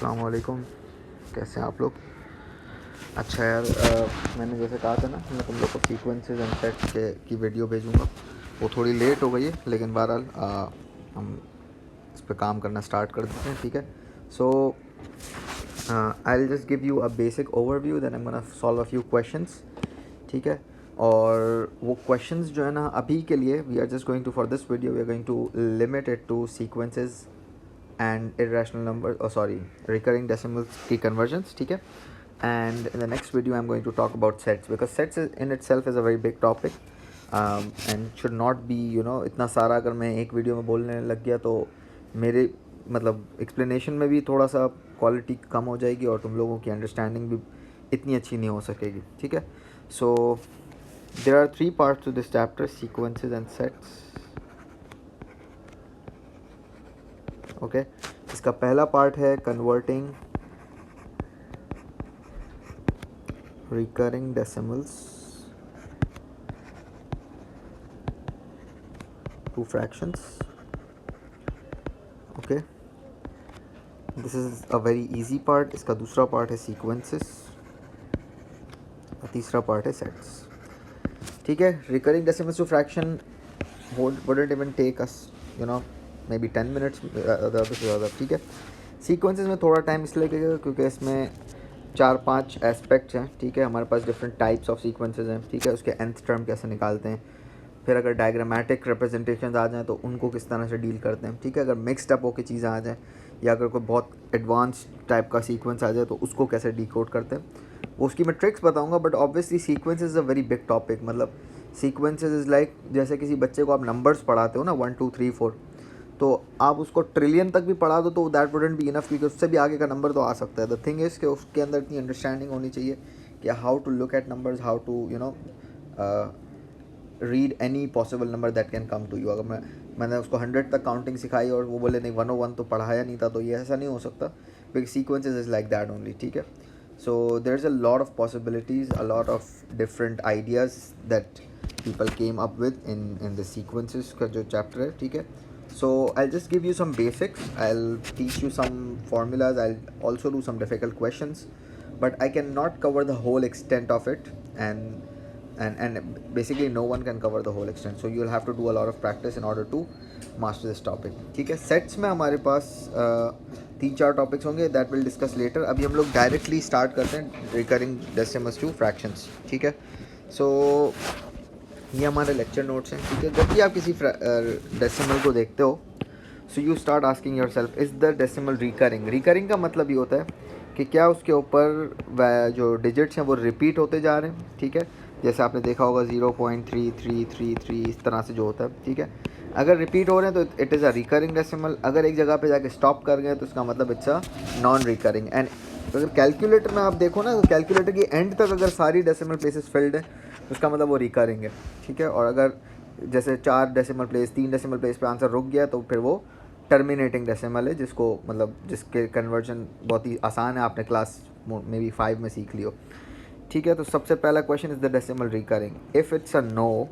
अस्सलाम वालेकुम, कैसे हैं आप लोग। अच्छा यार, मैंने जैसे कहा था ना मैं तुम लोग को सीक्वेंसेस एंड सेट्स की वीडियो भेजूँगा। वो थोड़ी लेट हो गई है, लेकिन बहरहाल हम इस पर काम करना स्टार्ट कर देते हैं। ठीक है, so I will just give you a basic overview, then I am gonna solve a few questions. ठीक है, और वो क्वेश्चंस जो है ना अभी के लिए we are just going to, for this video we are going to limit it to sequences and irrational numbers, recurring decimals की conversions. ठीक है, and in the next video I'm going to talk about sets, because sets in itself is a very big topic, and should not be इतना सारा अगर मैं एक video में बोलने लग गया तो मेरे मतलब एक्सप्लेनेशन में भी थोड़ा सा क्वालिटी कम हो जाएगी और तुम लोगों की अंडरस्टैंडिंग भी इतनी अच्छी नहीं हो सकेगी। ठीक है, so there are 3 parts to this chapter, sequences and sets. Okay, इसका पहला पार्ट है converting recurring decimals to fractions. Okay, this is a very easy part. इसका दूसरा पार्ट है सीक्वेंसेस और तीसरा पार्ट है सेट्स। ठीक है, recurring decimals to fraction wouldn't even take us maybe 10 minutes ज़्यादा से ज़्यादा। ठीक है, सीक्वेंसेस में थोड़ा टाइम इसलिए लगेगा क्योंकि इसमें 4-5 एस्पेक्ट्स हैं। ठीक है, हमारे पास डिफरेंट टाइप्स ऑफ सीक्वेंसेस हैं। ठीक है, उसके nth टर्म कैसे निकालते हैं, फिर अगर डायग्रामेटिक रिप्रेजेंटेशन आ जाएँ तो उनको किस तरह से डील करते हैं। ठीक है, अगर मिक्सड अप होकर चीज़ें आ जाएँ या अगर कोई बहुत एडवांस टाइप का सीक्वेंस आ जाए तो उसको कैसे डिकोड करते हैं, उसकी मैं ट्रिक्स बताऊंगा। But obviously sequence is a very big topic. मतलब सीक्वेंसेस इज़ लाइक जैसे किसी बच्चे को आप नंबर्स पढ़ाते हो ना 1 2 3 4, तो आप उसको ट्रिलियन तक भी पढ़ा दो तो दैट वुडंट बी इनफ, क्योंकि उससे भी आगे का नंबर तो आ सकता है। द थिंग इज़ कि उसके अंदर इतनी अंडरस्टैंडिंग होनी चाहिए कि how to look at numbers, how to read any possible number that can come to you. अगर मैंने उसको 100 तक काउंटिंग सिखाई और वो बोले नहीं 101 तो पढ़ाया नहीं था, तो ये ऐसा नहीं हो सकता, because sequences is like that only. ठीक है, so there's a lot of possibilities, a lot of different ideas that people came up with in the sequences का जो chapter है। ठीक है, so I'll just give you some basics, I'll teach you some formulas, I'll also do some difficult questions, but I cannot cover the whole extent of it, and basically no one can cover the whole extent, so you'll have to do a lot of practice in order to master this topic. ठीक है, sets में हमारे पास 3-4 topics होंगे, that will discuss later. अभी हम लोग directly start करते हैं रिकरिंग डेसिमल्स टू फ्रैक्शंस। ठीक है, सो ये हमारे लेक्चर नोट्स हैं। ठीक है, जब भी आप किसी डेसिमल को देखते हो, so you start asking your self, is the decimal recurring. Recurring का मतलब ये होता है कि क्या उसके ऊपर जो डिजिट्स हैं वो रिपीट होते जा रहे हैं। ठीक है, जैसे आपने देखा होगा 0.3333 इस तरह से जो होता है। ठीक है, अगर रिपीट हो रहे हैं तो it is a recurring decimal. अगर एक जगह पे जाके स्टॉप कर गए तो इसका मतलब it's a non recurring. And अगर कैलकुलेटर में आप देखो ना, तो कैलकुलेटर की एंड तक अगर सारी डेसिमल प्लेसेस फिल्ड है तो उसका मतलब वो रिकरिंग है। ठीक है, और अगर जैसे 4 डेसिमल प्लेस 3 डेसिमल प्लेस पे आंसर रुक गया तो फिर वो टर्मिनेटिंग डेसिमल है, जिसको मतलब जिसके कन्वर्जन बहुत ही आसान है, आपने क्लास मे बी 5 में सीख लियो। ठीक है, तो सबसे पहला question is the decimal recurring. If it's a no,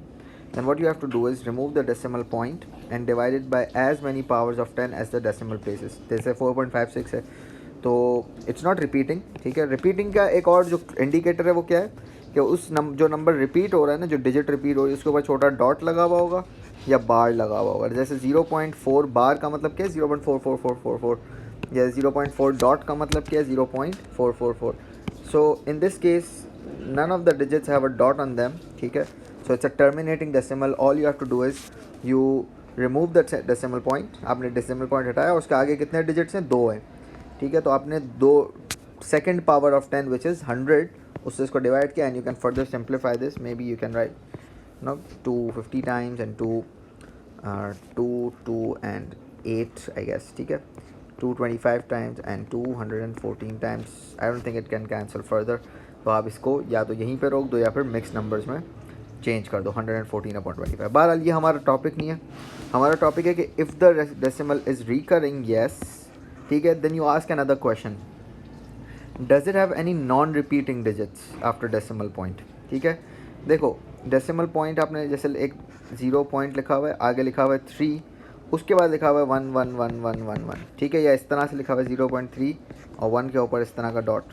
then what you have to do is remove the decimal point and divide it by as many powers of 10 as the decimal places. जैसे 4.56 है तो it's not repeating. ठीक है, repeating का एक और जो indicator है वो क्या है कि जो नंबर रिपीट हो रहा है ना, जो डिजिट रिपीट हो रही है, उसके ऊपर छोटा डॉट लगा हुआ होगा या बार लगा हुआ होगा। जैसे 0.4 बार का मतलब क्या है, 0.44444, या 0.4 डॉट का मतलब क्या है, 0.444। So in this case none of the digits have a dot on them. ठीक है, so it's a terminating decimal. All you have to do is you remove the decimal point. आपने decimal point हटाया, उसके आगे कितने digits हैं, 2 हैं। ठीक है, तो आपने 2 second power of 10 which is 100 उससे इसको divide किया, and you can further simplify this. Maybe you can write 250 times and 2 and 8 I guess. ठीक है, 225 times and 214 times. I don't think it can cancel further. तो आप इसको या तो यहीं पे रोक दो या फिर मिक्स नंबर्स में चेंज कर दो, 114/25। बहरहाल ये हमारा टॉपिक नहीं है। हमारा टॉपिक है कि if the decimal is recurring, yes. ठीक है, then you ask another question, does it have any non repeating digits after decimal point. ठीक है, देखो डेसिमल पॉइंट आपने जैसे एक 0 पॉइंट लिखा हुआ है, आगे लिखा हुआ है 3, उसके बाद लिखा हुआ है 1 1 1 1 1 1। ठीक है, या इस तरह से लिखा हुआ है 0.3 और 1 के ऊपर इस तरह का डॉट,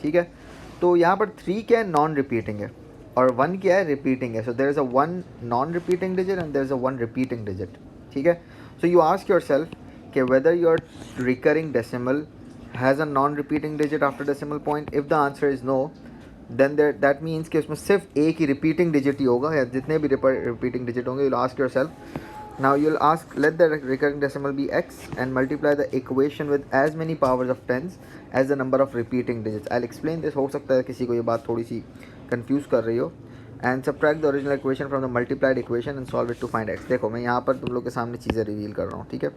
ठीक है। तो यहाँ पर 3 क्या है, नॉन रिपीटिंग है, और 1 क्या है, रिपीटिंग है। So there is a 1 non repeating digit and there is a 1 repeating digit, ठीक है। So you ask yourself कि whether your recurring decimal has a non repeating digit after decimal point. If the answer is no, then that means कि उसमें सिर्फ एक ही repeating digit ही होगा, या जितने भी रिपीटिंग डिजिट होंगे। you'll ask yourself, now you'll ask, let the recurring decimal be x and multiply the equation with as many powers of tens as the number of repeating digits. I'll explain this, हो सकता है किसी को ये बात थोड़ी सी confuse कर रही हो। and subtract the original equation from the multiplied equation and solve it to find x। देखो मैं यहाँ पर तुम लोग के सामने चीज़ें रिवील कर रहा हूँ, ठीक है।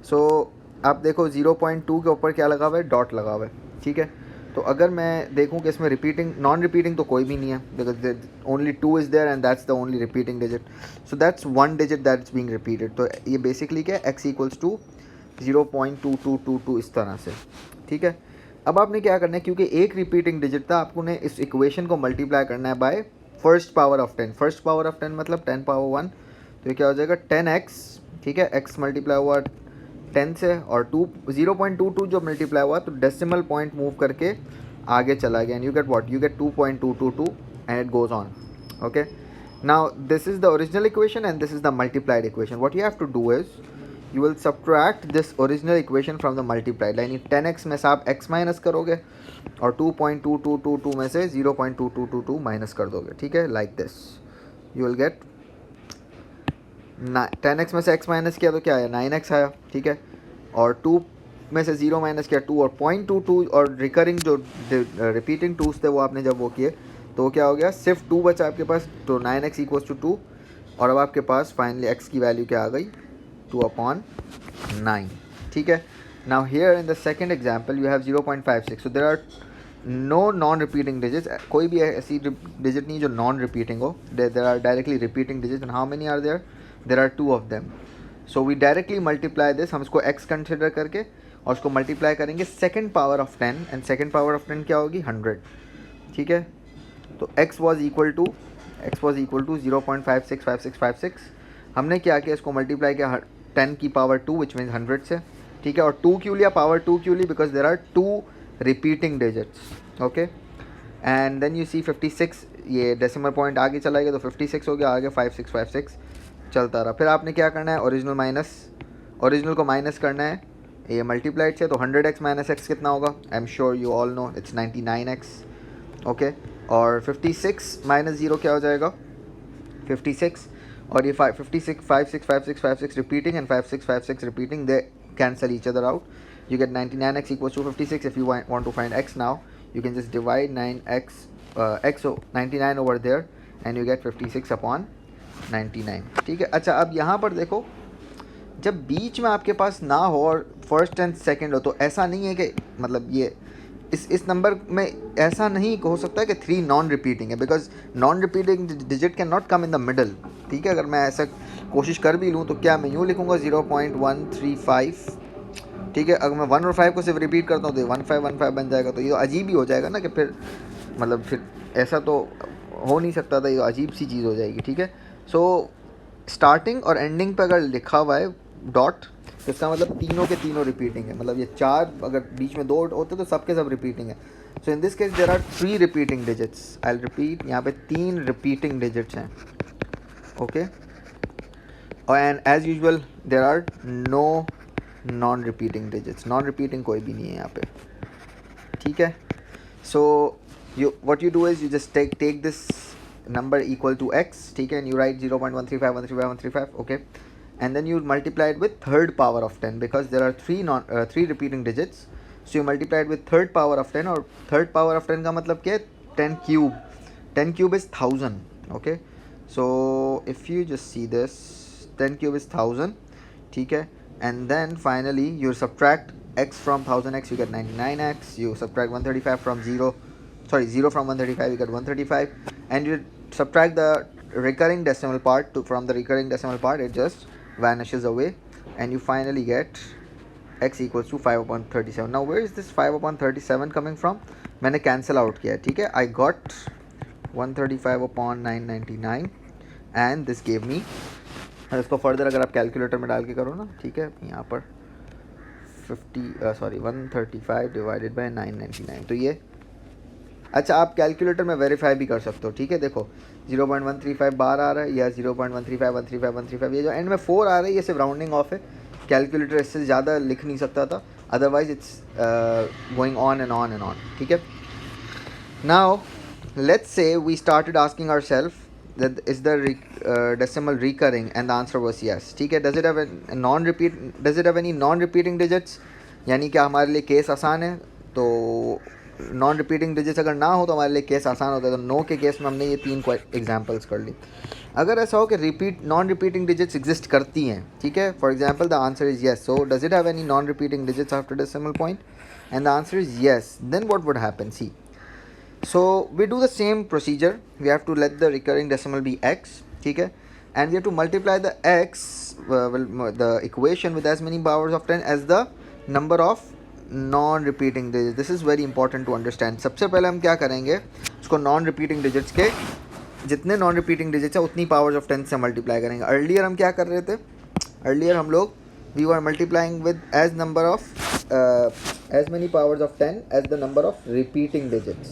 सो आप देखो 0.2 के ऊपर क्या लगा हुआ है, डॉट लगा हुआ है, ठीक है। तो अगर मैं देखूं कि इसमें रिपीटिंग नॉन रिपीटिंग तो कोई भी नहीं है, because only 2 is there and that's the only repeating digit. So that's 1 digit that's being repeated. तो ये बेसिकली क्या है, x इक्वल्स टू 0.2222 इस तरह से, ठीक है। अब आपने क्या करना है, क्योंकि एक रिपीटिंग डिजिट था, आपको ने इस इक्वेशन को मल्टीप्लाई करना है by first power of 10। First power of 10 मतलब 10 पावर 1, तो ये क्या हो जाएगा 10x, ठीक है। x मल्टीप्लाई हुआ 10 से, और 0.22 जो मल्टीप्लाई हुआ तो डेसिमल पॉइंट मूव करके आगे चला गया, and you get what, you get 2.222 and it goes on, okay. Now this is the original equation and this is the multiplied equation. What you have to do is you will subtract this original equation from the multiplied, यानी 10x में से आप x minus करोगे और 2.2222 में से 0.2222 minus कर दोगे, ठीक है, like this. You will get 10x में से x माइनस किया तो क्या आया, 9x आया, ठीक है। और 2 में से 0 माइनस किया 2, और 0.22 और रिकरिंग जो रिपीटिंग 2s थे वो आपने जब वो किए तो क्या हो गया, सिर्फ 2 बचा आपके पास, तो 9x इक्वल्स टू 2, और अब आपके पास फाइनली x की वैल्यू क्या आ गई, 2/9, ठीक है। Now here in the second example you have 0.56, so there are no non repeating digits. कोई भी ऐसी डिजिट नहीं जो नॉन रिपीटिंग हो, there are directly repeating digits, and how many are there, there are 2 of them. So we directly multiply this, हम इसको x consider करके और उसको मल्टीप्लाई करेंगे second power of 10, and second power of 10 क्या होगी, 100, ठीक है। तो x वॉज इक्वल टू 0.565656। हमने क्या किया, इसको मल्टीप्लाई किया 10 की पावर 2 विच मीन्स 100 से, ठीक है। और 2 क्यों लिया, पावर 2 क्यों ली, because there are 2 repeating digits, okay. And then you see 56, ये डेसिमल पॉइंट आगे चला गया तो 56 हो गया, आगे 5656 चलता रहा। फिर आपने क्या करना है, ओरिजिनल को माइनस करना है ये मल्टीप्लाइड से, तो 100x माइनस x कितना होगा, आई am sure you all know, it's 99x, okay. और 56 माइनस 0 क्या हो जाएगा, 56, और ये 56 repeating and 56 repeating, they cancel each other out, you get 99x equals to 56. If you want to find x now, you can just divide 99 over there and you get 56/99, ठीक है। अच्छा, अब यहाँ पर देखो, जब बीच में आपके पास ना हो और फर्स्ट एंड सेकंड हो, तो ऐसा नहीं है कि मतलब ये इस नंबर में ऐसा नहीं हो सकता है कि 3 नॉन रिपीटिंग है, because non repeating digit can not come in the middle, ठीक है। अगर मैं ऐसा कोशिश कर भी लूँ तो क्या मैं यूँ लिखूँगा 0.135, ठीक है। अगर मैं 1 और 5 को सिर्फ रिपीट करता हूँ तो 1515 बन जाएगा, तो ये अजीब ही हो जाएगा ना, कि फिर मतलब फिर ऐसा तो हो नहीं सकता था, ये अजीब सी चीज़ हो जाएगी, ठीक है। सो स्टार्टिंग और एंडिंग पे अगर लिखा हुआ है डॉट, तो इसका मतलब तीनों के तीनों रिपीटिंग है, मतलब ये 4 अगर बीच में 2 होते तो सबके सब रिपीटिंग है। So in this case there are 3 repeating digits, I will repeat, यहाँ पे 3 रिपीटिंग डिजिट्स हैं, okay. And as usual there are no non repeating digits, non repeating कोई भी नहीं है यहाँ पे, ठीक है। सो what you do is you just take this number equal to x, ठीक है, and you write 0.135 okay, and then you multiply it with third power of 10, because there are 3 repeating digits, so you multiply it with third power of 10, और third power of 10 का मतलब क्या है, 10 cube is 1000, okay। So if you just see this, 10 cube is 1000, ठीक है, and then finally you subtract x from 1000x, you get 99x, you subtract 135 from 0 from 135, you get 135, and you subtract the recurring decimal part from the recurring decimal part, it just vanishes away, and you finally get x equals to 5/37. Now where is this 5/37 coming from, मैंने cancel out किया है, ठीक है। I got 135/999 and this gave me, इसको further अगर आप calculator में डाल के करो ना, ठीक है, यहाँ पर 135 डिवाइडेड बाय 999, तो ये अच्छा आप कैलकुलेटर में वेरीफाई भी कर सकते हो, ठीक है। देखो 0.135 बार आ रहा है या 0.135 135 135, ये जो एंड में 4 आ रहा है ये सिर्फ राउंडिंग ऑफ है, कैलकुलेटर इससे ज़्यादा लिख नहीं सकता था, otherwise it's going on and on and on, ठीक है। Now let's say we started asking ourselves that is the decimal recurring and the answer was yes, ठीक है। does it have any non repeating digits, यानी क्या हमारे लिए case आसान है, तो नॉन रिपीटिंग डिजिट्स अगर ना हो तो हमारे लिए केस आसान होता है, तो नो के केस में हमने ये 3 एग्जांपल्स कर ली। अगर ऐसा हो कि नॉन रिपीटिंग डिजिट्स एग्जिस्ट करती हैं, ठीक है, for example the answer is yes, so does it have any non repeating digits after decimal point, and the answer is yes, then what would happen, see. So we do the same procedure, we have to let the recurring decimal be x, ठीक है, and we have to multiply the x, the equation with as many powers of 10 as the number of non-repeating digits. This is very important to understand. सबसे पहले हम क्या करेंगे, उसको non-repeating digits के जितने non-repeating digits हैं उतनी powers of 10 से multiply करेंगे। Earlier हम क्या कर रहे थे, earlier हम लोग we were multiplying with as number of as many powers of 10 as the number of repeating digits।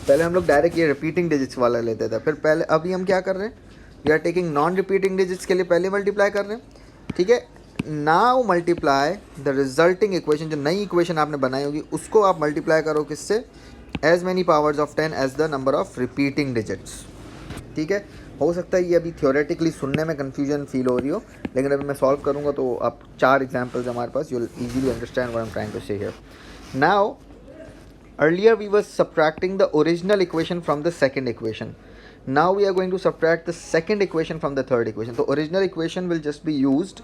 पहले हम लोग डायरेक्ट ये रिपीटिंग डिजिट्स वाला लेते थे, फिर पहले अभी हम क्या कर रहे हैं, we are taking non repeating digits के लिए पहले मल्टीप्लाई कर रहे हैं, ठीक है। Now multiply the resulting equation, जो नई इक्वेशन आपने बनाई होगी उसको आप मल्टीप्लाई करो किससे, as many powers of 10 as the number of repeating digits, ठीक है। हो सकता है ये अभी थियोरेटिकली सुनने में कन्फ्यूजन फील हो रही हो, लेकिन अभी मैं सॉल्व करूँगा तो आप 4 एग्जाम्पल्स हमारे पास, you will easily understand what I am trying to say here. Now earlier we were subtracting the original equation from the second equation, now we are going to subtract the second equation from the third equation. So original equation will just be used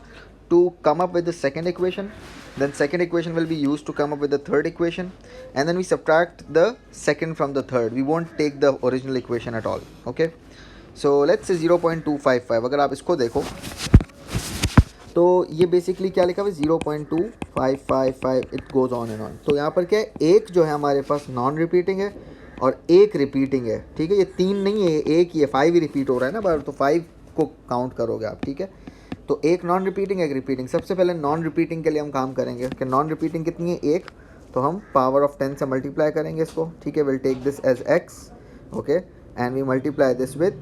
to come up with the second equation, then second equation will be used to come up with the third equation, and then we subtract the second from the third, we won't take the original equation at all, okay। So let's say 0.255, अगर आप इसको देखो तो ये basically क्या लिखा हुआ है, 0.2555, it goes on and on. तो यहाँ पर क्या है, एक जो है हमारे पास नॉन रिपीटिंग है और एक रिपीटिंग है, ठीक है, ये 3 नहीं है, एक ही है, 5 ही रिपीट हो रहा है ना बार, तो 5 को काउंट करोगे आप, ठीक है। तो एक नॉन रिपीटिंग एक रिपीटिंग, सबसे पहले नॉन रिपीटिंग के लिए हम काम करेंगे कि नॉन रिपीटिंग कितनी है, एक, तो हम पावर ऑफ 10 से मल्टीप्लाई करेंगे इसको, ठीक है, will take this as x, okay, and we multiply this with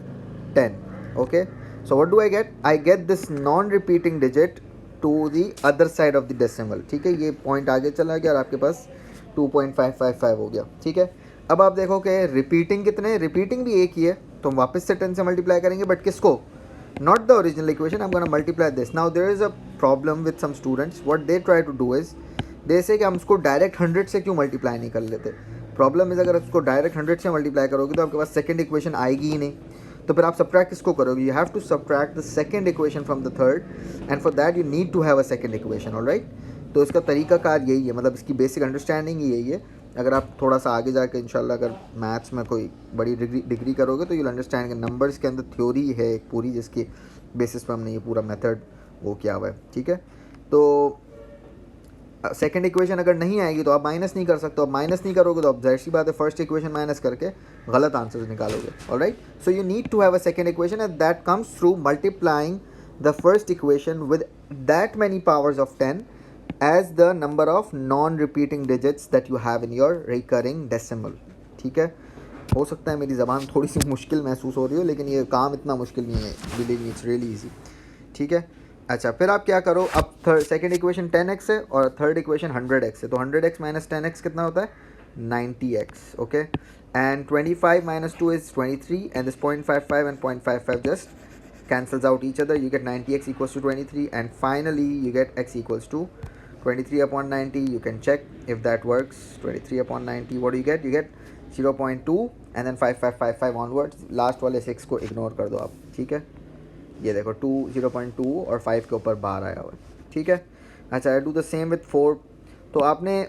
10, okay. So what do I get? I get this non-repeating digit to the other side of the decimal, ठीक है, ये point आगे चला गया और आपके पास 2.555 हो गया, ठीक है। अब आप देखो कि रिपीटिंग कितने, रिपीटिंग भी एक ही है, तो हम वापस से 10 से मल्टीप्लाई करेंगे, बट किसको, not the original equation, I am gonna multiply this. Now there is a problem with some students, what they try to do is they say कि हम उसको डायरेक्ट 100 से क्यों मल्टीप्लाई नहीं कर लेते। प्रॉब्लम इज अगर उसको डायरेक्ट 100 से मल्टीप्लाई करोगे तो आपके पास सेकेंड इक्वेशन आएगी ही नहीं, तो फिर आप सब्ट्रैक्ट किसको करोगे, you have to subtract the second equation from the third, and for that you need to have a second equation, alright. तो इसका तरीकाकार यही है, मतलब इसकी बेसिक अंडरस्टैंडिंग ही यही है। अगर आप थोड़ा सा आगे जाकर इंशाल्लाह अगर मैथ्स में कोई बड़ी डिग्री करोगे तो यूल अंडरस्टैंड कि नंबर्स के अंदर थ्योरी है एक पूरी, जिसकी बेसिस पर हमने ये पूरा मेथड वो किया हुआ है, ठीक है। तो सेकेंड इक्वेशन अगर नहीं आएगी तो आप माइनस नहीं कर सकते, आप माइनस नहीं करोगे तो आप जाहिर सी बात है फर्स्ट इक्वेशन माइनस करके गलत आंसर्स निकालोगे, alright. So you need to have a second equation and that comes through multiplying the first equation with that many powers of 10 as the number of non repeating digits that you have in your recurring decimal, ठीक है। हो सकता है मेरी ज़बान थोड़ी सी मुश्किल महसूस हो रही हो, लेकिन ये काम इतना मुश्किल नहीं है, believe me it's really easy, ठीक है। अच्छा, फिर आप क्या करो, अब सेकेंड इक्वेशन 10x है और थर्ड इक्वेशन 100x है, तो 100x माइनस 10x कितना होता है, 90x, okay. And 25 minus 2 is 23, and this 0.55 and 0.55 just cancels out each other, you get 90x equals to 23, and finally you get x equals to 23 upon 90. You can check if that works. 23 upon 90, what do you get? You get 0.2 and then 5555 onwards, last वाले 6 को ignore कर दो आप, ठीक है। ये देखो 2 0.2 और 5 के ऊपर बार आया हुआ है, ठीक है। अच्छा, I do the same with 4। तो आपने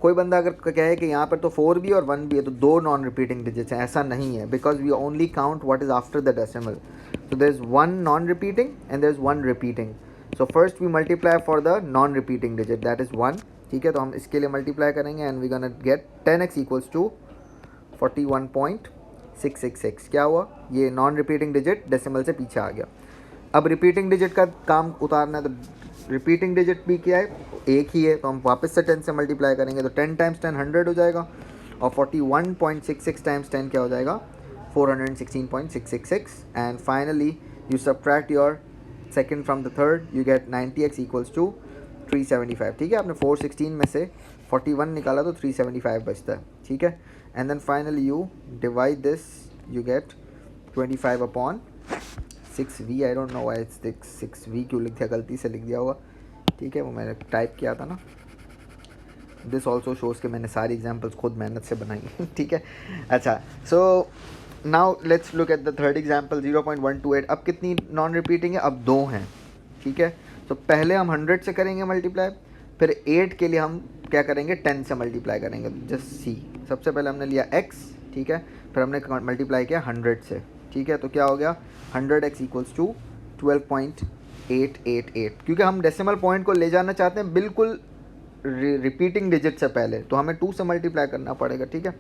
कोई बंदा अगर कहे कि यहाँ पर तो 4 भी और 1 भी है तो 2 नॉन रिपीटिंग डिजिट्स हैं, ऐसा नहीं है, because we only count what is after the decimal. So there is 1 non repeating and there is 1 repeating. So first we multiply for the non repeating digit, that is 1, ठीक है। तो हम इसके लिए मल्टीप्लाई करेंगे and we gonna get 10x equals to 41.666। क्या हुआ, ये नॉन रिपीटिंग डिजिट डेसिमल से पीछे आ गया। अब रिपीटिंग डिजिट का काम उतारना है, तो रिपीटिंग डिजिट भी क्या है, एक ही है, तो हम वापस से 10 से मल्टीप्लाई करेंगे तो 10 टाइम्स 10 100 हो जाएगा, और 41.66 टाइम्स 10 क्या हो जाएगा, 416.666. And finally you subtract your second from the third, you get 90x equals to 375. ठीक है, आपने 416 में से 41 निकाला तो 375 बचता है. ठीक है, and then finally you divide this, you get 25 upon 6v. I don't know why it's 6v क्यों लिख दिया, गलती से लिख दिया होगा. ठीक है, वो मैंने टाइप किया था ना. दिस ऑल्सो शोज़ कि मैंने सारी एग्जाम्पल्स खुद मेहनत से बनाई. ठीक है, अच्छा. So now let's look at the third example 0.128. अब कितनी नॉन रिपीटिंग है, अब 2 हैं. ठीक है, तो पहले हम 100 से करेंगे मल्टीप्लाई, फिर 8 के लिए हम क्या करेंगे, 10 से मल्टीप्लाई करेंगे. जस्ट सी, सबसे पहले हमने लिया x. ठीक है, फिर हमने मल्टीप्लाई किया 100 से. ठीक है, तो क्या हो गया, 100x इक्वल्स टू 12.888. क्योंकि हम डेसिमल पॉइंट को ले जाना चाहते हैं बिल्कुल रिपीटिंग डिजिट से पहले, तो हमें 2 से मल्टीप्लाई करना पड़ेगा. ठीक है,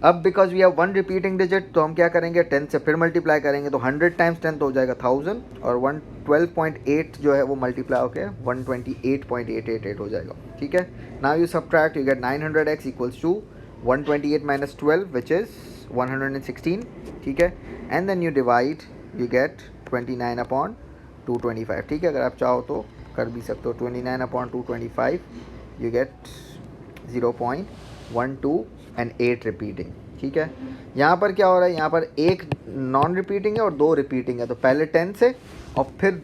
अब because we have 1 repeating digit, तो हम क्या करेंगे, 10 से फिर मल्टीप्लाई करेंगे, तो 100 टाइम्स 10 तो हो जाएगा 1000, और 112.8 जो है वो मल्टीप्लाई होकर 128.888 हो जाएगा. ठीक है, now you subtract, you get 900x equals to 128 minus 12 which is 116. ठीक है, and then you divide, you get 29 upon 225. ठीक है, अगर आप चाहो तो कर भी सकते हो. 29 upon 225, you get 0.12 and 8 repeating. ठीक है, यहाँ पर क्या हो रहा है, यहाँ पर एक नॉन रिपीटिंग है और 2 रिपीटिंग है, तो पहले 10 से और फिर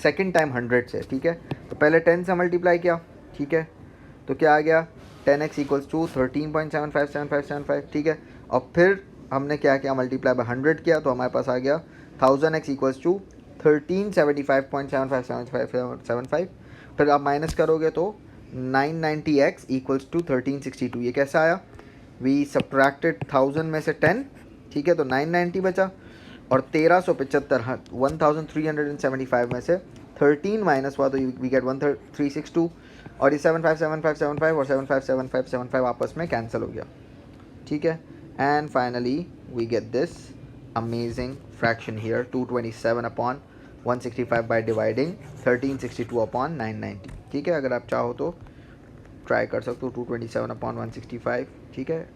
सेकेंड टाइम 100 से. ठीक है, तो पहले 10 से मल्टीप्लाई किया. ठीक है, तो क्या आ गया, 10x इक्वल्स टू 13.757575. ठीक है, और फिर हमने क्या किया, मल्टीप्लाई बाय 100 किया, तो हमारे पास आ गया 1000x इक्वल्स टू 1375.7575. फिर आप माइनस करोगे तो 990x इक्वल्स टू 1362. ये कैसा आया, वी सब्ट्रैक्टेड 1000 में से 10. ठीक है, तो 990 बचा, और 1375 1375 में से 13 माइनस हुआ तो वी गेट 1362. और ये 757575 और 757575 आपस में कैंसिल हो गया. ठीक है, and finally we get this amazing fraction here, 227 upon 165 by dividing 1362 upon 990. ठीक है, अगर आप चाहो तो ट्राई कर सकते हो, 227 अपॉन 165. ठीक है,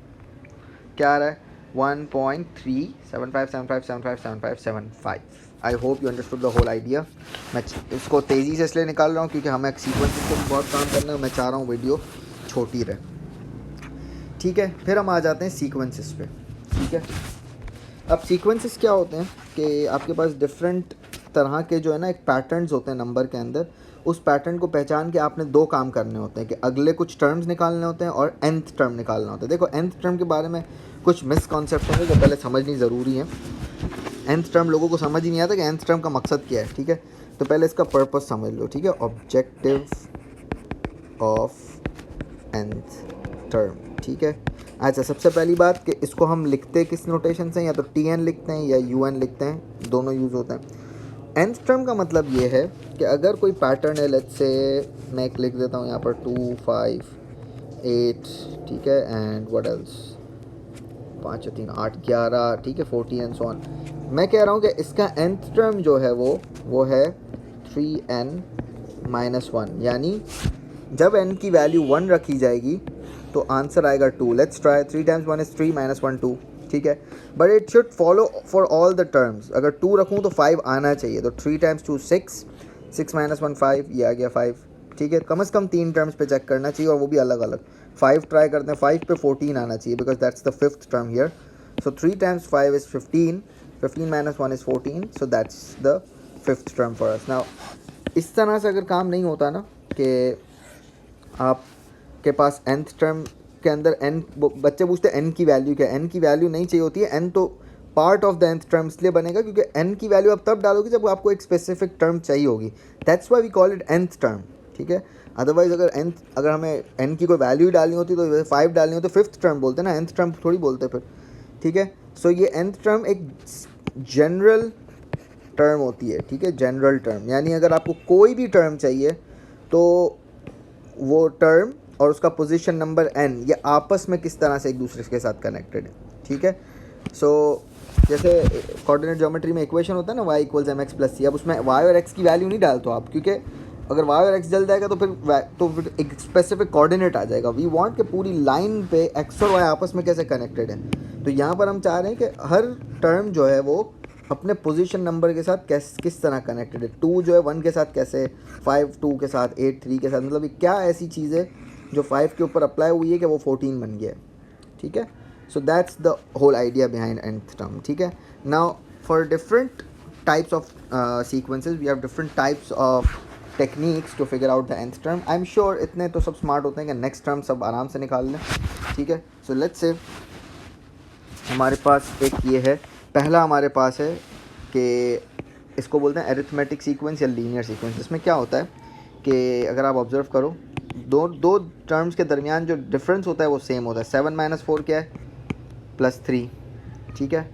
क्या आ रहा है, 1.375757575. I hope you understood the whole idea. मैं इसको तेज़ी से इसलिए निकाल रहा हूँ क्योंकि हमें सीक्वेंसेस को बहुत काम करना है, मैं चाह रहा हूँ वीडियो छोटी रहे. ठीक है, फिर हम आ जाते हैं सीक्वेंसेस पे. ठीक है, अब सीक्वेंसेस क्या होते हैं कि आपके पास डिफरेंट तरह के जो है ना एक पैटर्न्स होते हैं नंबर के अंदर. उस पैटर्न को पहचान के आपने 2 काम करने होते हैं कि अगले कुछ टर्म्स निकालने होते हैं और nth टर्म निकालना होता है. देखो nth टर्म के बारे में कुछ मिसकॉन्सेप्ट होंगे जो पहले समझनी ज़रूरी है. nth टर्म लोगों को समझ ही नहीं आता कि nth टर्म का मकसद क्या है. ठीक है, तो पहले इसका पर्पस समझ लो. ठीक है, ऑब्जेक्टिव ऑफ nth टर्म. ठीक है, अच्छा, सबसे पहली बात कि इसको हम लिखते किस नोटेशन से, या तो tn लिखते हैं या un लिखते हैं, दोनों यूज़ होते हैं. nth टर्म का मतलब ये है कि अगर कोई पैटर्न है, लेट्स से मैं एक लिख देता हूँ यहाँ पर 2 5 8. ठीक है, एंड व्हाट एल्स, 5 3 8 11. ठीक है, 14 एंड सो ऑन. मैं कह रहा हूँ कि इसका nth टर्म जो है वो है 3n माइनस 1. यानी जब n की वैल्यू 1 रखी जाएगी तो आंसर आएगा 2. Let's try, 3 times 1 is 3 minus 1 2. ठीक है, but it should follow for all the terms. अगर 2 रखूँ तो 5 आना चाहिए, तो 3 टाइम्स 2 6, 6 माइनस 1 5, ये आ गया 5. ठीक है, कम से कम 3 टर्म्स पे चेक करना चाहिए और वो भी अलग अलग. 5 ट्राई करते हैं, 5 पे 14 आना चाहिए because that's the 5th term here. So 3 times 5 is 15, 15 minus 1 is 14, so that's the 5th term for us. Now इस तरह से अगर काम नहीं होता ना कि आपके पास nth टर्म के अंदर n, बच्चे पूछते हैं n की वैल्यू क्या है. n की वैल्यू नहीं चाहिए होती है. n तो part of the nth term इसलिए बनेगा क्योंकि n की वैल्यू आप तब डालोगे जब आपको एक स्पेसिफिक टर्म चाहिए होगी. That's why we call it nth term. ठीक है, अदरवाइज अगर हमें n की कोई वैल्यू डालनी होती तो 5 डालनी होती तो 5th टर्म बोलते हैं ना, nth टर्म थोड़ी बोलते फिर. ठीक है, सो ये nth टर्म एक जनरल टर्म होती है. ठीक है, जनरल टर्म यानी अगर आपको कोई भी टर्म चाहिए तो वो टर्म और उसका पोजीशन नंबर n ये आपस में किस तरह से एक दूसरे के साथ कनेक्टेड है. ठीक है, सो जैसे कोऑर्डिनेट ज्योमेट्री में इक्वेशन होता है ना y equals mx plus c. अब उसमें y और x की वैल्यू नहीं डालते आप क्योंकि अगर y और x जल जाएगा तो फिर एक स्पेसिफिक कोऑर्डिनेट आ जाएगा। वी वांट कि पूरी लाइन पे x और y आपस में कैसे कनेक्टेड है। तो यहाँ पर हम चाह रहे हैं कि हर टर्म जो है वो अपने पोजीशन नंबर के साथ किस तरह कनेक्टेड है। 2 जो है 1 के साथ कैसे, 5 2 के साथ, 8 3 के साथ, मतलब ये क्या ऐसी चीज़ है जो 5 के ऊपर अप्लाई हुई है कि वो 14 बन गया है। ठीक है, so that's the whole idea behind nth term. ठीक है, now for different types of sequences we have different types of techniques to figure out the nth term. I am sure इतने तो सब स्मार्ट होते हैं कि नेक्स्ट टर्म सब आराम से निकाल लें। ठीक है, सो लेट्स से हमारे पास एक ये है, पहला हमारे पास है कि इसको बोलते हैं एरिथमेटिक सीक्वेंस या लीनियर सीक्वेंस। इसमें क्या होता है कि अगर आप ऑब्जर्व करो, दो टर्म्स के दरमियान जो डिफरेंस होता है वो सेम होता है। 7 - 4 क्या है, +3। ठीक है,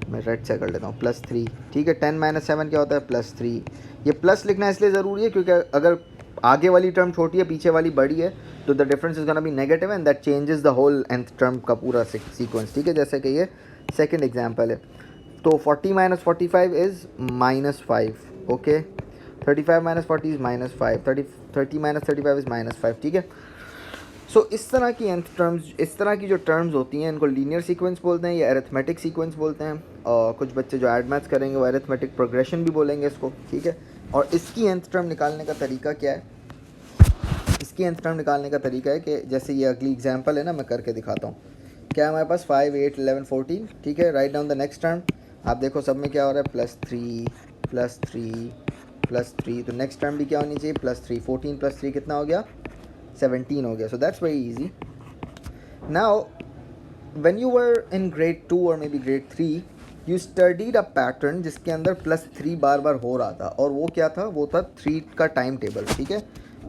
मैं रेड से कर लेता हूँ, +3। ठीक है, 10 - 7 क्या होता है, +3। ये प्लस लिखना इसलिए ज़रूरी है क्योंकि अगर आगे वाली टर्म छोटी है पीछे वाली बड़ी है तो the difference is gonna be negative and that changes the whole nth term का पूरा सीक्वेंस। ठीक है, जैसे कि ये सेकंड एग्जांपल है, तो 40 - 45 इज़ -5। Okay, 35 - 40 is -5, 30 - 35 is -5। ठीक है, सो इस तरह की nth टर्म्स, इस तरह की जो टर्म्स होती हैं इनको लीनियर सीक्वेंस बोलते हैं या अरिथमेटिक सीक्वेंस बोलते हैं। और कुछ बच्चे जो एड मैथ्स करेंगे वो अरिथमेटिक प्रोग्रेशन भी बोलेंगे इसको। ठीक है, और इसकी nth टर्म निकालने का तरीका क्या है, इसकी nth टर्म निकालने का तरीका है कि जैसे ये अगली एग्जांपल है ना, मैं करके दिखाता हूँ। क्या है हमारे पास, 5 8 11 14। ठीक है, write down the next term. आप देखो सब में क्या हो रहा है, +3 +3 +3। तो नेक्स्ट टर्म भी क्या होनी चाहिए, +3। 14 + 3 कितना हो गया, 17 हो गया। So that's very easy. Now when you were in grade 2 और may be grade 3 you studied a pattern जिसके अंदर +3 बार बार हो रहा था, और वो क्या था, वो था 3 का टाइम टेबल। ठीक है,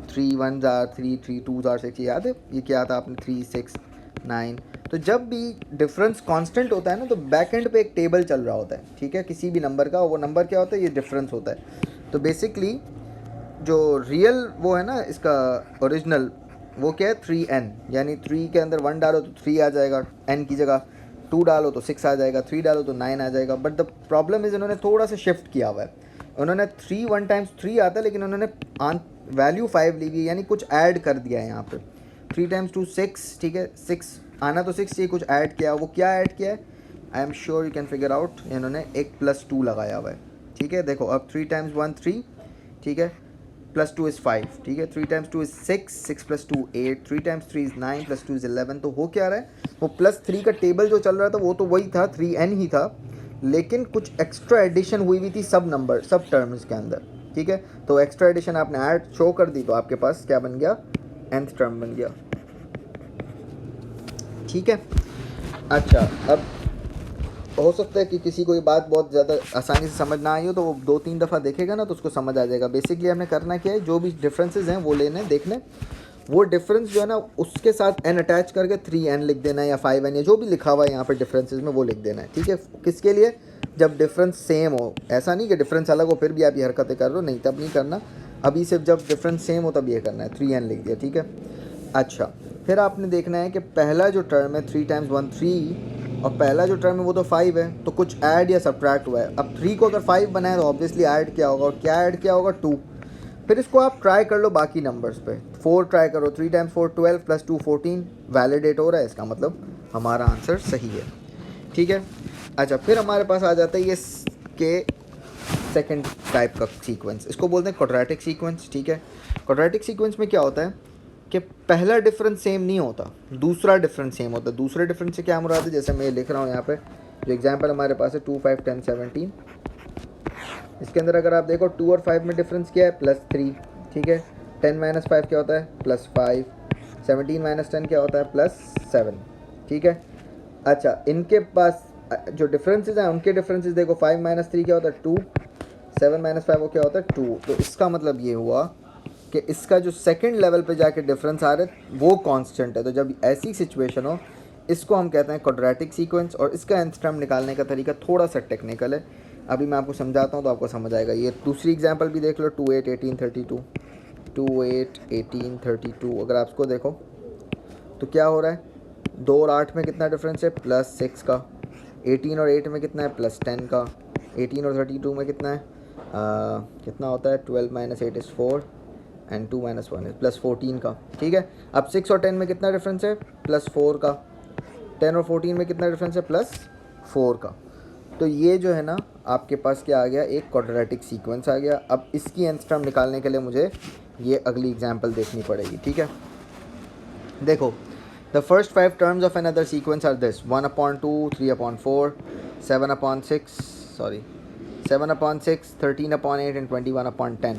3 1s are 3 3 2s are 6, याद है ये क्या था आपने, 3 6 9। तो जब भी डिफरेंस कांस्टेंट होता है ना तो बैक एंड पे एक टेबल चल रहा होता है। ठीक है, किसी भी नंबर का, वो नंबर क्या होता है, ये डिफरेंस होता है। तो बेसिकली जो रियल वो है ना इसका ओरिजिनल, वो क्या है, 3n, यानी 3 के अंदर 1 डालो तो 3 आ जाएगा n की जगह, 2 डालो तो 6 आ जाएगा, 3 डालो तो 9 आ जाएगा। बट द प्रॉब्लम इज़ इन्होंने थोड़ा सा शिफ्ट किया हुआ है। उन्होंने 3 1 टाइम्स 3 आता है लेकिन उन्होंने वैल्यू 5 ली हुई है, यानी कुछ ऐड कर दिया है यहाँ पे। 3 × 2 6। ठीक है, 6 आना तो 6 चाहिए, कुछ ऐड किया। वो क्या ऐड किया है, आई am sure you can figure out. इन्होंने एक +2 लगाया हुआ है। ठीक है, देखो अब 3 × 1 3। ठीक है, +2 इज़ 5। ठीक है, 3 × 2 इज़ 6, 6 + 2 8, 3 × 3 इज़ 9, +2 इज़ 11। तो हो क्या रहा है, वो +3 का टेबल जो चल रहा था वो तो वही था, 3n ही था, लेकिन कुछ एक्स्ट्रा एडिशन हुई थी सब नंबर, सब टर्म्स के अंदर। ठीक है, तो एक्स्ट्रा एडिशन आपने ऐड शो कर दी तो आपके पास क्या बन गया, nth टर्म बन गया। ठीक है, अच्छा, अब हो सकता है कि किसी को ये बात बहुत ज़्यादा आसानी से समझ ना आई हो, तो वो 2-3 दफ़ा देखेगा ना तो उसको समझ आ जाएगा। बेसिकली हमने करना क्या है, जो भी डिफरेंसेस हैं वो लेने देखने, वो डिफरेंस जो है ना उसके साथ n अटैच करके 3n लिख देना है या 5n या जो भी लिखा हुआ है यहाँ पर डिफरेंसेस में वो लिख देना है। ठीक है, किसके लिए, जब डिफरेंस सेम हो। ऐसा नहीं कि डिफरेंस अलग हो फिर भी आप ये हरकतें कर रहे हो, नहीं, तब नहीं करना। अभी सिर्फ जब डिफरेंस सेम हो तब ये करना है, 3n लिख दिया। ठीक है, अच्छा, फिर आपने देखना है कि पहला जो टर्म है 3 × 1 3 और पहला जो टर्म है वो तो 5 है, तो कुछ ऐड या सब्ट्रैक्ट हुआ है। अब 3 को अगर 5 बनाए तो ऑब्वियसली ऐड क्या होगा, और क्या ऐड किया होगा, 2। फिर इसको आप ट्राई कर लो बाकी नंबर्स पे, 4 ट्राई करो, 3 × 4 12 + 2 14, वैलिडेट हो रहा है, इसका मतलब हमारा आंसर सही है। ठीक है, अच्छा, फिर हमारे पास आ जाता है ये के सेकंड टाइप का सीक्वेंस, इसको बोलते हैं क्वाड्रेटिक सीक्वेंस। ठीक है, क्वाड्रेटिक सीक्वेंस में क्या होता है कि पहला डिफरेंस सेम नहीं होता, दूसरा डिफरेंस सेम होता है। दूसरे डिफरेंस से क्या मुराद है, जैसे मैं लिख रहा हूँ यहाँ पे जो एग्जांपल हमारे पास है 2 5 10 17, इसके अंदर अगर आप देखो 2 और 5 में डिफरेंस क्या है, +3। ठीक है, 10 - 5 क्या होता है, +5, 17 - 10 क्या होता है, +7। ठीक है, अच्छा, इनके पास जो डिफरेंसेस हैं उनके डिफरेंसेस देखो, 5 - 3 क्या होता है, 2, 7 - 5 वो क्या होता है, 2। तो इसका मतलब ये हुआ कि इसका जो सेकंड लेवल पे जाके डिफरेंस आ रहा है वो कांस्टेंट है। तो जब ऐसी सिचुएशन हो इसको हम कहते हैं क्वाड्रेटिक सीक्वेंस, और इसका nth टर्म निकालने का तरीका थोड़ा सा टेक्निकल है, अभी मैं आपको समझाता हूँ तो आपको समझ आएगा। ये दूसरी एग्जांपल भी देख लो, 2 8 18 32, 2 8 18 32। अगर आप इसको देखो तो क्या हो रहा है, 2 और 8 में कितना डिफरेंस है, +6 का। 18 और 8 में कितना है, +10 का। 18 और 32 में कितना है, कितना होता है, 12 - 8 is 4, and 2 minus 1 is plus 14 का, ठीक है। अब 6 और 10 में कितना डिफरेंस है, प्लस 4 का। 10 और 14 में कितना डिफरेंस है, प्लस 4 का। तो ये जो है ना आपके पास क्या आ गया, एक क्वाड्रेटिक सीक्वेंस आ गया। अब इसकी nth टर्म निकालने के लिए मुझे ये अगली एग्जांपल देखनी पड़ेगी, ठीक है। देखो, the first 5 terms of another sequence are this: 1/2, 3/4, 7/6, 7/6, 13/8 and 21/10।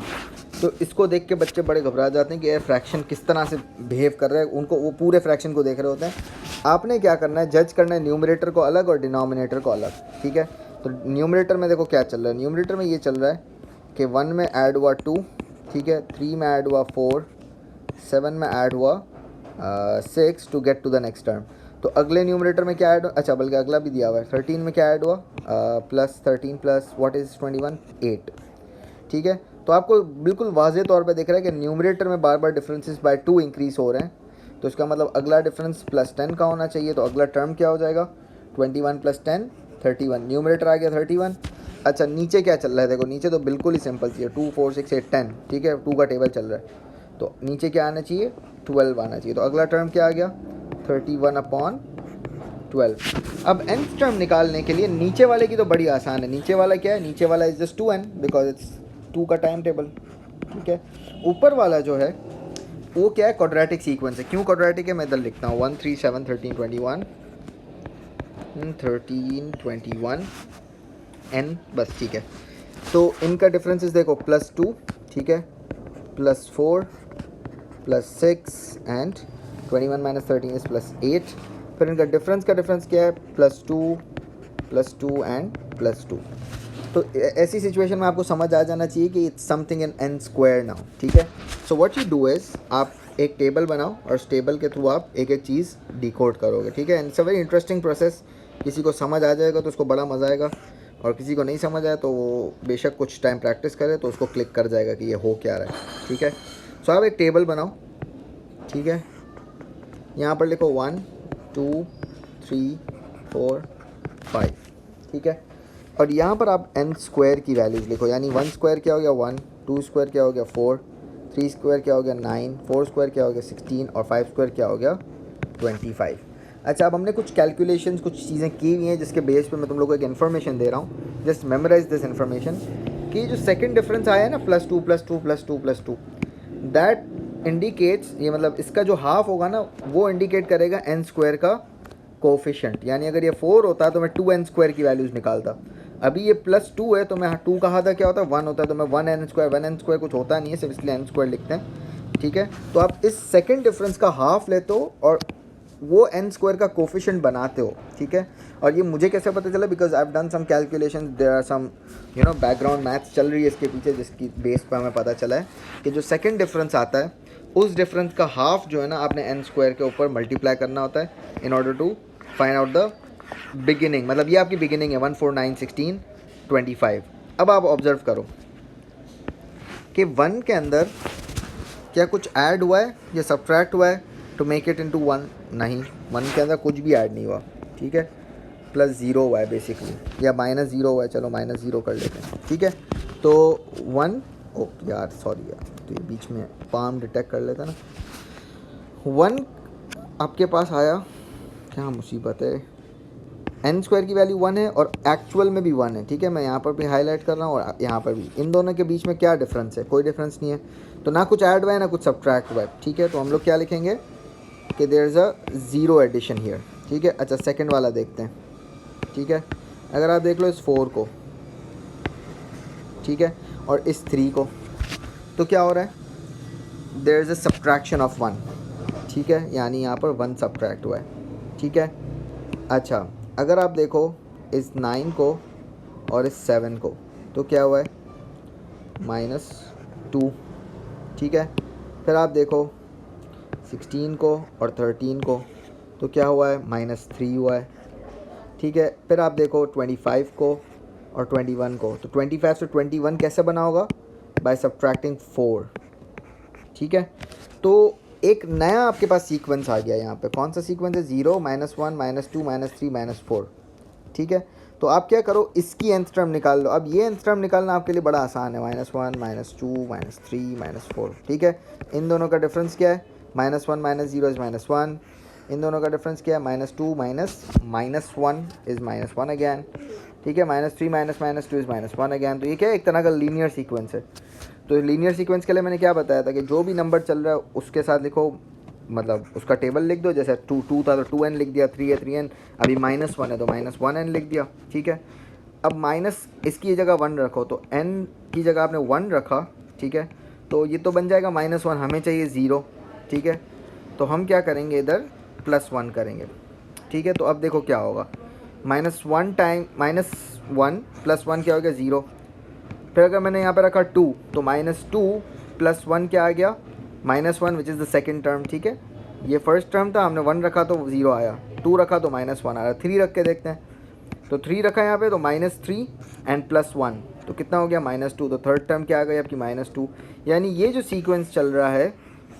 तो इसको देख के बच्चे बड़े घबरा जाते हैं कि यार फ्रैक्शन किस तरह से बिहेव कर रहा है, उनको वो पूरे फ्रैक्शन को देख रहे होते हैं। आपने क्या करना है, जज करना है न्यूमरेटर को अलग और डिनोमिनेटर को अलग, ठीक है। तो न्यूमरेटर में देखो क्या चल रहा है, न्यूमरेटर में ये चल रहा है कि 1 में ऐड हुआ 2, ठीक है, 3 में ऐड हुआ 4, 7 में ऐड हुआ 6 to get to the next term. तो अगले न्यूमरेटर में क्या ऐड, अच्छा बल्कि अगला भी दिया हुआ है, 13 में क्या ऐड हुआ, प्लस 13 प्लस व्हाट इज़ 21, 8, ठीक है। तो आपको बिल्कुल वाज़े तौर पे दिख रहा है कि न्यूमरेटर में बार बार डिफरेंसेस बाय 2 इंक्रीज़ हो रहे हैं। तो इसका मतलब अगला डिफरेंस प्लस 10 का होना चाहिए। तो अगला टर्म क्या हो जाएगा, 21 प्लस 10, 31। न्यूमरेटर आ गया 31। अच्छा नीचे क्या चल रहा है, देखो नीचे तो बिल्कुल ही सिंपल चाहिए, 2, 4, 6, 8, 10, ठीक है, 2 का टेबल चल रहा है। तो नीचे क्या आना चाहिए, 12 आना चाहिए। तो अगला टर्म क्या आ गया, 31/12। अब nth टर्म निकालने के लिए नीचे वाले की तो बड़ी आसान है। नीचे वाला क्या है, नीचे वाला is just 2n because it's 2 का टाइम टेबल, ठीक है। ऊपर वाला जो है वो क्या है, क्वाड्रेटिक सीक्वेंस है। क्यों क्वाड्रेटिक है मैं इधर लिखता हूँ, 1, 3, 7, 13, 21, 13, 21 n, बस ठीक है। तो इनका डिफरेंसेस देखो, +2, ठीक है, +4, +6 एंड 21 माइनस 13 इज +8। फिर इनका डिफरेंस का डिफरेंस क्या है, +2, +2 एंड +2। तो ऐसी सिचुएशन में आपको समझ आ जाना चाहिए कि it's something in n square now, ठीक है। So what you do is, आप एक टेबल बनाओ और उस टेबल के थ्रू आप एक एक चीज़ डिकोड करोगे, ठीक है। It's a very interesting process. किसी को समझ आ जाएगा तो उसको बड़ा मज़ा आएगा, और किसी को नहीं समझ आया तो वो बेशक कुछ टाइम प्रैक्टिस करे तो उसको क्लिक कर जाएगा कि ये हो क्या रहा है, ठीक है। सो आप एक टेबल बनाओ, ठीक है। यहाँ पर लिखो 1, 2, 3, 4, 5, ठीक है। और यहाँ पर आप n स्क्वायर की वैल्यूज़ लिखो, यानी 1 स्क्वायर क्या हो गया 1, 2 स्क्वायर क्या हो गया 4, 3 स्क्वायर क्या हो गया 9, 4 स्क्वायर क्या हो गया 16 और 5 स्क्वायर क्या हो गया 25। अच्छा, अब हमने कुछ कैलकुलेशंस, कुछ चीज़ें की हुई हैं जिसके बेस पे मैं तुम लोगों को एक इन्फॉर्मेशन दे रहा हूँ। जस्ट मेमोराइज दिस इन्फॉर्मेशन कि जो सेकंड डिफरेंस आया है ना, +2 +2 +2 +2, दैट इंडिकेट्स, ये मतलब इसका जो हाफ होगा ना वो इंडिकेट करेगा n स्क्वायर का कोफिशेंट। यानी अगर ये 4 होता तो मैं 2n स्क्वायर की वैल्यूज़ निकालता। अभी ये +2 है तो मैं 2 का आधा क्या होता है 1 होता है, तो मैं 1n स्क्वायर कुछ होता नहीं है, सिर्फ इसलिए n स्क्वायर लिखते हैं, ठीक है। तो आप इस सेकंड डिफरेंस का हाफ लेते हो और वो n स्क्वायर का कोफिशेंट बनाते हो, ठीक है। और ये मुझे कैसे पता चला, because I have done some calculations, there are some background maths चल रही है इसके पीछे, जिसकी बेस पर हमें पता चला है कि जो सेकंड डिफरेंस आता है उस डिफरेंस का हाफ जो है ना आपने n स्क्वायर के ऊपर मल्टीप्लाई करना होता है in order to find out the beginning. मतलब ये आपकी बिगिनिंग है 1, 4, 9, 16, 25। अब आप ऑब्जर्व करो कि 1 के अंदर क्या कुछ ऐड हुआ है या सब्ट्रैक्ट हुआ है टू मेक इट इनटू 1? नहीं, 1 के अंदर कुछ भी ऐड नहीं हुआ, ठीक है। +0 हुआ है बेसिकली, या -0 हुआ है, चलो -0 कर लेते हैं, ठीक है। तो 1, ओ यार सॉरी यार, तो ये बीच में पाम डिटेक्ट कर लेता ना। 1 आपके पास आया, क्या मुसीबत है, n स्क्वायर की वैल्यू 1 है और एक्चुअल में भी 1 है, ठीक है। मैं यहाँ पर भी हाईलाइट कर रहा हूँ और यहाँ पर भी, इन दोनों के बीच में क्या डिफरेंस है, कोई डिफरेंस नहीं है। तो ना कुछ ऐड हुआ है ना कुछ सब्ट्रैक्ट हुआ है, ठीक है। तो हम लोग क्या लिखेंगे कि there is a 0 addition here, ठीक है। अच्छा सेकंड वाला देखते हैं, ठीक है। अगर आप देख लो इस 4 को, ठीक है, और इस 3 को, तो क्या हो रहा है, there is a subtraction of 1, ठीक है। यानी यहाँ पर 1 सब्ट्रैक्ट हुआ है, ठीक है। अच्छा अगर आप देखो इस 9 को और इस 7 को, तो क्या हुआ है -2, ठीक है। फिर आप देखो 16 को और 13 को, तो क्या हुआ है -3 हुआ है, ठीक है। फिर आप देखो 25 को और 21 को, तो 25 से 21 कैसे बना होगा, बाय सब्ट्रैक्टिंग 4, ठीक है। तो एक नया आपके पास सीक्वेंस आ गया यहाँ पे, कौन सा सीक्वेंस है, 0, -1, -2, -3, -4, ठीक है। तो आप क्या करो, इसकी nth टर्म निकाल लो। अब ये nth टर्म निकालना आपके लिए बड़ा आसान है, -1 -2 -3 -4, ठीक है। इन दोनों का डिफरेंस क्या है, -1 -0 इज़ -1, इन दोनों का डिफरेंस क्या है, -2 -1 इज़ -1 अगैन, ठीक है। -3 -2 इज़ -1 अगैन। तो ये क्या है, एक तरह का लीनियर सीक्वेंस है। तो लीनियर सीक्वेंस के लिए मैंने क्या बताया था कि जो भी नंबर चल रहा है उसके साथ लिखो, मतलब उसका टेबल लिख दो। जैसे 2 था तो 2n लिख दिया, 3 है 3n, अभी -1 है तो -1n लिख दिया, ठीक है। अब माइनस इसकी जगह 1 रखो, तो n की जगह आपने 1 रखा, ठीक है। तो ये तो बन जाएगा -1, हमें चाहिए 0, ठीक है। तो हम क्या करेंगे, इधर +1 करेंगे, ठीक है। तो अब देखो क्या होगा, -1 टाइम -1 + 1 क्या हो गया, 0। फिर अगर मैंने यहाँ पे रखा 2, तो -2 + 1 क्या आ गया, -1 which is the second term, ठीक है। ये फर्स्ट टर्म था, हमने 1 रखा तो 0 आया, 2 रखा तो -1 आ रहा। 3 रख के देखते हैं, तो 3 रखा यहाँ पे तो -3 एंड +1 तो कितना हो गया, -2। तो थर्ड टर्म क्या आ गई आपकी, -2। यानी ये जो सीक्वेंस चल रहा है,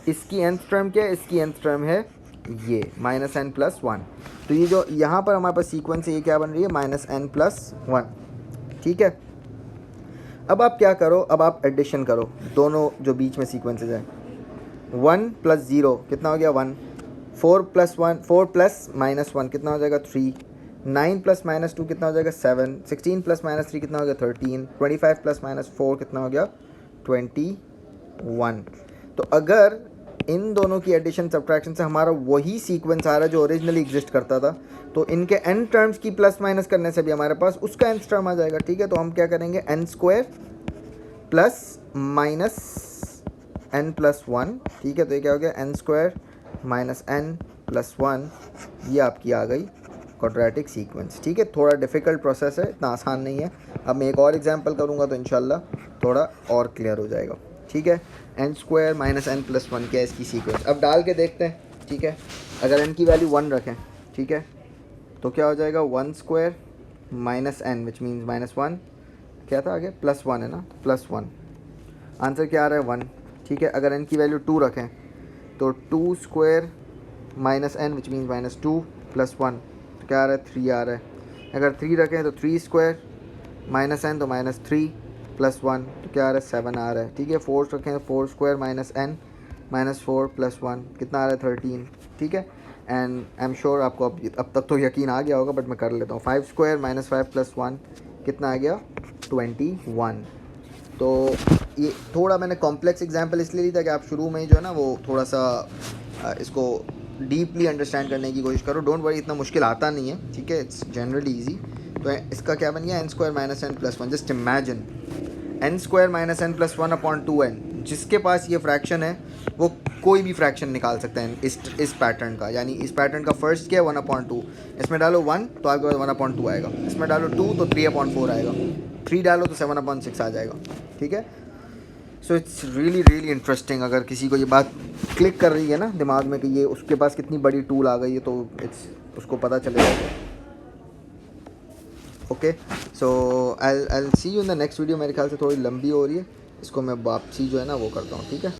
इसकी nth टर्म क्या है, इसकी nth टर्म है ये -n + 1। तो ये जो यहाँ पर हमारे पास सीक्वेंस है, ये क्या बन रही है, -n + 1, ठीक है। अब आप क्या करो, अब आप एडिशन करो दोनों जो बीच में सीक्वेंसेज हैं। 1 + 0 कितना हो गया, 1। 4 + 1 कितना हो जाएगा, 3। 9 + -2 कितना हो जाएगा, 7। 16 + -3 कितना हो गया, 13। 25 + -4 कितना हो गया, 21। तो अगर इन दोनों की एडिशन सब्ट्रैक्शन से हमारा वही सीक्वेंस आ रहा है जो ओरिजिनली एग्जिस्ट करता था, तो इनके n टर्म्स की प्लस माइनस करने से भी हमारे पास उसका nth टर्म आ जाएगा, ठीक है। तो हम क्या करेंगे, n² + -n + 1, ठीक है। तो ये क्या हो गया, n² - n + 1, ये आपकी आ गई क्वाड्रेटिक सीक्वेंस, ठीक है। थोड़ा डिफ़िकल्ट प्रोसेस है, इतना आसान नहीं है। अब मैं एक और एग्जांपल करूँगा तो इंशाल्लाह थोड़ा और क्लियर हो जाएगा, ठीक है। n² - n + 1 क्या है इसकी सीक्वेंस, अब डाल के देखते हैं, ठीक है। अगर n की वैल्यू 1 रखें, ठीक है, तो क्या हो जाएगा, 1² - n विच मीन्स -1, क्या था आगे, +1 है ना, +1, आंसर क्या आ रहा है, 1, ठीक है। अगर n की वैल्यू 2 रखें तो 2² - n विच मीन्स -2 + 1, तो क्या आ रहा है, 3 आ रहा है। अगर 3 रखें तो 3² - n तो -3 + 1, तो क्या आ रहा है, 7 आ रहा है, ठीक है। 4 रखें तो 4² - n -4 + 1 कितना आ रहा है, 13, ठीक है। एंड आई एम श्योर आपको अब तक तो यकीन आ गया होगा, बट मैं कर लेता हूँ। 5² - 5 + 1 कितना आ गया, 21। तो ये थोड़ा मैंने कॉम्प्लेक्स एग्जांपल इसलिए लिया था कि आप शुरू में ही जो है ना वो थोड़ा सा इसको डीपली अंडरस्टैंड करने की कोशिश करो। डोंट वरी, इतना मुश्किल आता नहीं है, ठीक है, इट्स जनरली ईजी। तो इसका क्या बन गया, n² - n + 1। Just imagine n² - n + 1/2n, जिसके पास ये फ्रैक्शन है वो कोई भी फ्रैक्शन निकाल सकते हैं इस पैटर्न का। यानी इस पैटर्न का फर्स्ट क्या है, 1/2। इसमें डालो 1 तो आपके पास 1/2 आएगा, इसमें डालो 2 तो 3/4 आएगा, 3 डालो तो 7/6 आ जाएगा, ठीक है। So it's really really interesting. अगर किसी को ये बात क्लिक कर रही है ना दिमाग में कि ये उसके पास कितनी बड़ी टूल आ गई है, तो इट्स उसको पता चलेगा। Okay, so I see you in the next video. मेरे ख्याल से थोड़ी लंबी हो रही है, इसको मैं वापसी जो है ना वो करता हूँ, ठीक है।